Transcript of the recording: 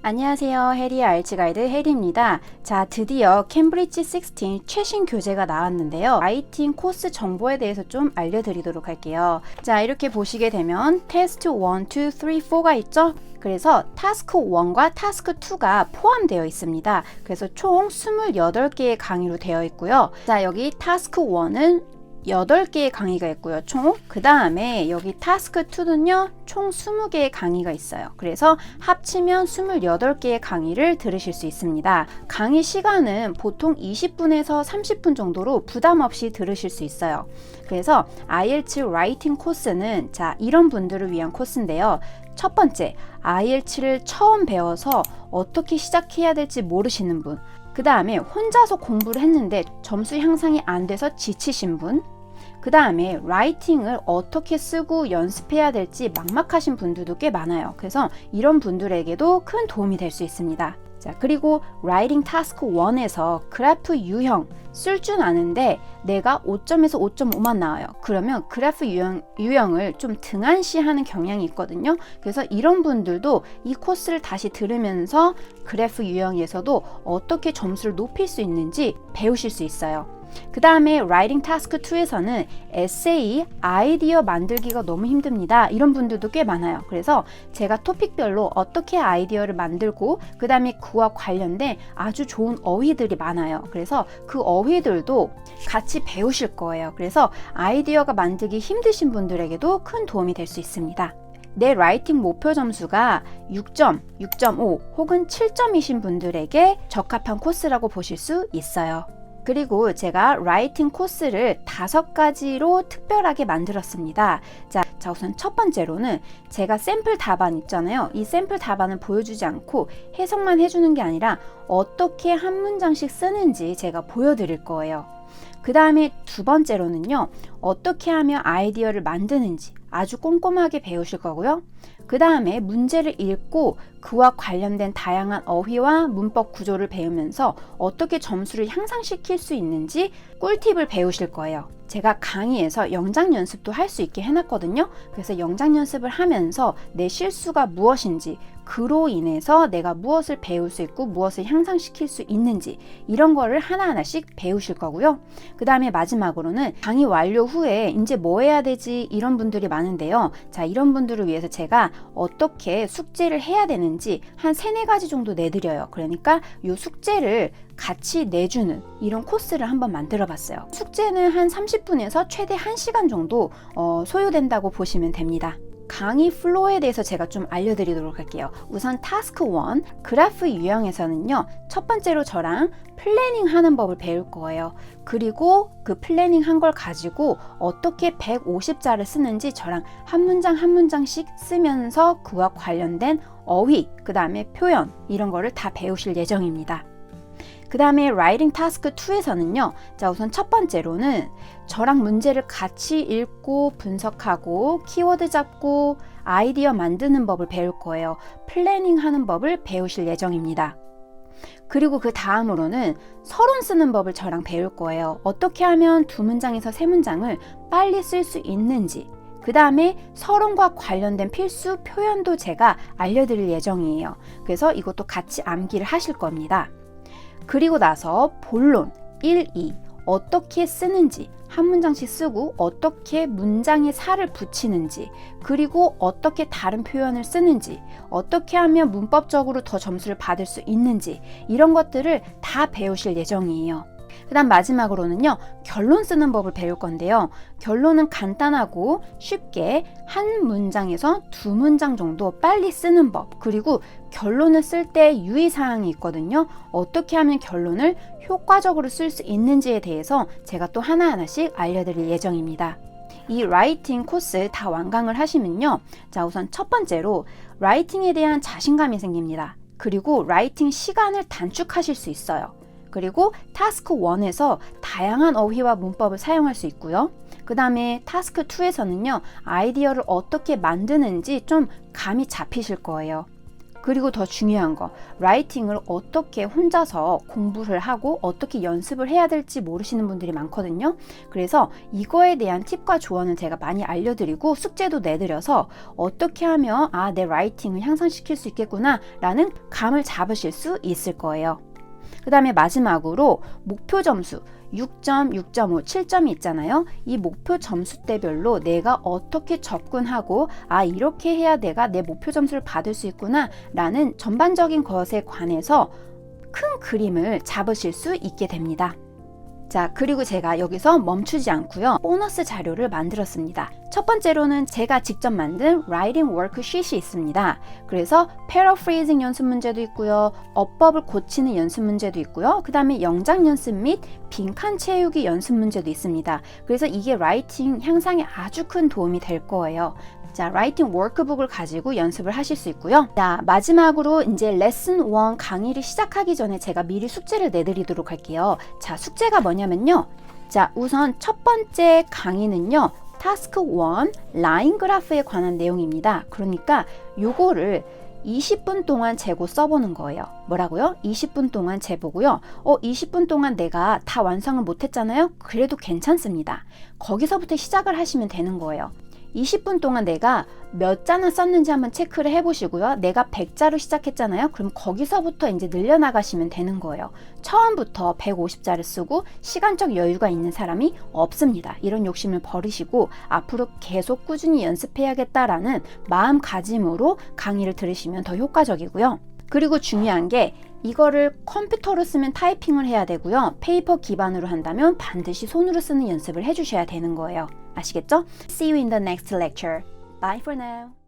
안녕하세요. 해리의 알츠 가이드 해리입니다. 자, 드디어 캠브리지 16 최신 교재가 나왔는데요. 라이팅 코스 정보에 대해서 좀 알려드리도록 할게요. 자, 이렇게 보시게 되면 테스트 1, 2, 3, 4가 있죠? 그래서 타스크 1과 타스크 2가 포함되어 있습니다. 그래서 총 28개의 강의로 되어 있고요. 자, 여기 타스크 1은 8개의 강의가 있고요. 총. 그 다음에 여기 타스크 2는요. 총 20개의 강의가 있어요. 그래서 합치면 28개의 강의를 들으실 수 있습니다. 강의 시간은 보통 20분에서 30분 정도로 부담 없이 들으실 수 있어요. 그래서 IELTS 라이팅 코스는 자, 이런 분들을 위한 코스인데요. 첫 번째, IELTS를 처음 배워서 어떻게 시작해야 될지 모르시는 분. 그 다음에 혼자서 공부를 했는데 점수 향상이 안 돼서 지치신 분. 그 다음에 라이팅을 어떻게 쓰고 연습해야 될지 막막하신 분들도 꽤 많아요. 그래서 이런 분들에게도 큰 도움이 될 수 있습니다. 자, 그리고 라이팅 타스크 1에서 그래프 유형 쓸 줄 아는데 내가 5점에서 5.5만 나와요. 그러면 그래프 유형을 좀 등한시하는 경향이 있거든요. 그래서 이런 분들도 이 코스를 다시 들으면서 그래프 유형에서도 어떻게 점수를 높일 수 있는지 배우실 수 있어요. 그 다음에 라이팅 타스크 2에서는 에세이, 아이디어 만들기가 너무 힘듭니다. 이런 분들도 꽤 많아요. 그래서 제가 토픽별로 어떻게 아이디어를 만들고 그 다음에 그와 관련된 아주 좋은 어휘들이 많아요. 그래서 그 어휘들도 같이 배우실 거예요. 그래서 아이디어가 만들기 힘드신 분들에게도 큰 도움이 될 수 있습니다. 내 라이팅 목표 점수가 6점, 6.5 혹은 7점이신 분들에게 적합한 코스라고 보실 수 있어요. 그리고 제가 라이팅 코스를 5가지로 특별하게 만들었습니다. 자, 우선 첫 번째로는 제가 샘플 답안 있잖아요. 이 샘플 답안을 보여주지 않고 해석만 해주는 게 아니라 어떻게 한 문장씩 쓰는지 제가 보여드릴 거예요. 그 다음에 두 번째로는요. 어떻게 하면 아이디어를 만드는지 아주 꼼꼼하게 배우실 거고요. 그 다음에 문제를 읽고 그와 관련된 다양한 어휘와 문법 구조를 배우면서 어떻게 점수를 향상시킬 수 있는지 꿀팁을 배우실 거예요. 제가 강의에서 영작 연습도 할 수 있게 해놨거든요. 그래서 영작 연습을 하면서 내 실수가 무엇인지 그로 인해서 내가 무엇을 배울 수 있고 무엇을 향상시킬 수 있는지 이런 거를 하나하나씩 배우실 거고요. 그 다음에 마지막으로는 강의 완료 후에 이제 뭐 해야 되지 이런 분들이 많은데요. 자, 이런 분들을 위해서 제가 어떻게 숙제를 해야 되는지 한 3-4가지 정도 내드려요. 그러니까 이 숙제를 같이 내주는 이런 코스를 한번 만들어 봤어요. 숙제는 한 30분에서 최대 1시간 정도 소요된다고 보시면 됩니다. 강의 플로우에 대해서 제가 좀 알려드리도록 할게요. 우선 타스크 1 그래프 유형에서는요. 첫 번째로 저랑 플래닝 하는 법을 배울 거예요. 그리고 그 플래닝 한 걸 가지고 어떻게 150자를 쓰는지 저랑 한 문장 한 문장씩 쓰면서 그와 관련된 어휘, 그 다음에 표현 이런 거를 다 배우실 예정입니다. 그 다음에 라이팅 타스크 2에서는요. 자, 우선 첫 번째로는 저랑 문제를 같이 읽고 분석하고 키워드 잡고 아이디어 만드는 법을 배울 거예요. 플래닝 하는 법을 배우실 예정입니다. 그리고 그 다음으로는 서론 쓰는 법을 저랑 배울 거예요. 어떻게 하면 2문장에서 3문장을 빨리 쓸 수 있는지 그 다음에 서론과 관련된 필수 표현도 제가 알려드릴 예정이에요. 그래서 이것도 같이 암기를 하실 겁니다. 그리고 나서 본론 1, 2 어떻게 쓰는지 한 문장씩 쓰고 어떻게 문장에 살을 붙이는지 그리고 어떻게 다른 표현을 쓰는지 어떻게 하면 문법적으로 더 점수를 받을 수 있는지 이런 것들을 다 배우실 예정이에요. 그 다음 마지막으로는요. 결론 쓰는 법을 배울 건데요. 결론은 간단하고 쉽게 한 문장에서 2문장 정도 빨리 쓰는 법 그리고 결론을 쓸 때 유의사항이 있거든요. 어떻게 하면 결론을 효과적으로 쓸 수 있는지에 대해서 제가 또 하나하나씩 알려드릴 예정입니다. 이 라이팅 코스 다 완강을 하시면요. 자, 우선 첫 번째로 라이팅에 대한 자신감이 생깁니다. 그리고 라이팅 시간을 단축하실 수 있어요. 그리고 타스크 1에서 다양한 어휘와 문법을 사용할 수 있고요. 그 다음에 타스크 2에서는요. 아이디어를 어떻게 만드는지 좀 감이 잡히실 거예요. 그리고 더 중요한 거, 라이팅을 어떻게 혼자서 공부를 하고 어떻게 연습을 해야 될지 모르시는 분들이 많거든요. 그래서 이거에 대한 팁과 조언을 제가 많이 알려드리고 숙제도 내드려서 어떻게 하면 내 라이팅을 향상시킬 수 있겠구나 라는 감을 잡으실 수 있을 거예요. 그 다음에 마지막으로 목표 점수 6점, 6.5, 7점이 있잖아요. 이 목표 점수대별로 내가 어떻게 접근하고 이렇게 해야 내가 내 목표 점수를 받을 수 있구나 라는 전반적인 것에 관해서 큰 그림을 잡으실 수 있게 됩니다. 자, 그리고 제가 여기서 멈추지 않고요. 보너스 자료를 만들었습니다. 첫 번째로는 제가 직접 만든 라이팅 워크시트이 있습니다. 그래서 패러프레이징 연습 문제도 있고요. 어법을 고치는 연습 문제도 있고요. 그 다음에 영작 연습 및 빈칸 채우기 연습 문제도 있습니다. 그래서 이게 라이팅 향상에 아주 큰 도움이 될 거예요. 자, 라이팅 워크북을 가지고 연습을 하실 수 있고요. 자, 마지막으로 이제 레슨 1 강의를 시작하기 전에 제가 미리 숙제를 내드리도록 할게요. 자, 숙제가 뭐냐면요. 자, 우선 첫 번째 강의는요. 타스크 1 라인 그래프에 관한 내용입니다. 그러니까 요거를 20분 동안 재고 써보는 거예요. 뭐라고요? 20분 동안 재보고요. 20분 동안 내가 다 완성을 못했잖아요. 그래도 괜찮습니다. 거기서부터 시작을 하시면 되는 거예요. 20분 동안 내가 몇 자나 썼는지 한번 체크를 해보시고요. 내가 100자로 시작했잖아요. 그럼 거기서부터 이제 늘려나가시면 되는 거예요. 처음부터 150자를 쓰고 시간적 여유가 있는 사람이 없습니다. 이런 욕심을 버리시고 앞으로 계속 꾸준히 연습해야겠다라는 마음가짐으로 강의를 들으시면 더 효과적이고요. 그리고 중요한 게 이거를 컴퓨터로 쓰면 타이핑을 해야 되고요. 페이퍼 기반으로 한다면 반드시 손으로 쓰는 연습을 해주셔야 되는 거예요. 아시겠죠? See you in the next lecture. Bye for now.